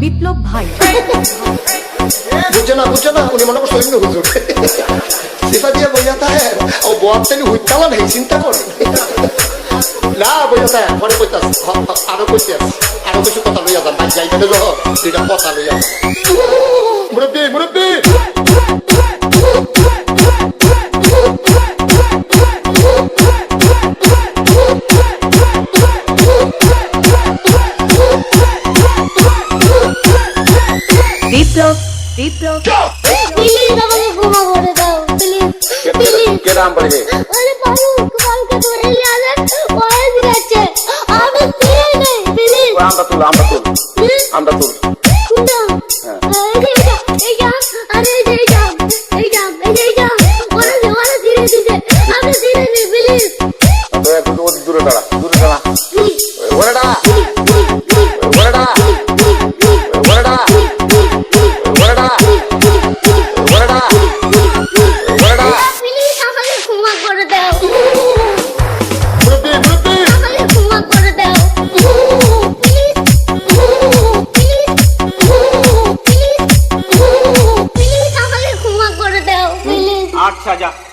বিপ্লব ভাই বুঝছে না উনি মনে করছেন হুজুর সিফা দিয়ে বইয়া থাকে ও বয়ারটানি হুইতালা নেই চিন্তা করে না বইয়া থাকে পরে কইতাস আরো কইতে আরো কিছু কথা লইয়া যান ভাই যাইতে যখন দুইটা কথা লইয়া মুরব্বী মুরব্বী বিপ্লব বিপ্লব প্লিজ আমাকে ক্ষমা করে দাও প্লিজ কে নাম বলে আরে বাবু কালকে ধরে নিয়ে আসেন ওই দিচ্ছে আমি চিনি নেই প্লিজ আমরা তুল এই যা আরে এই যা ওরা ধীরে দিতে আমি ধীরে নি প্লিজ তো একটু দূরে দাঁড়া ওরে দাঁড়া আচ্ছা যা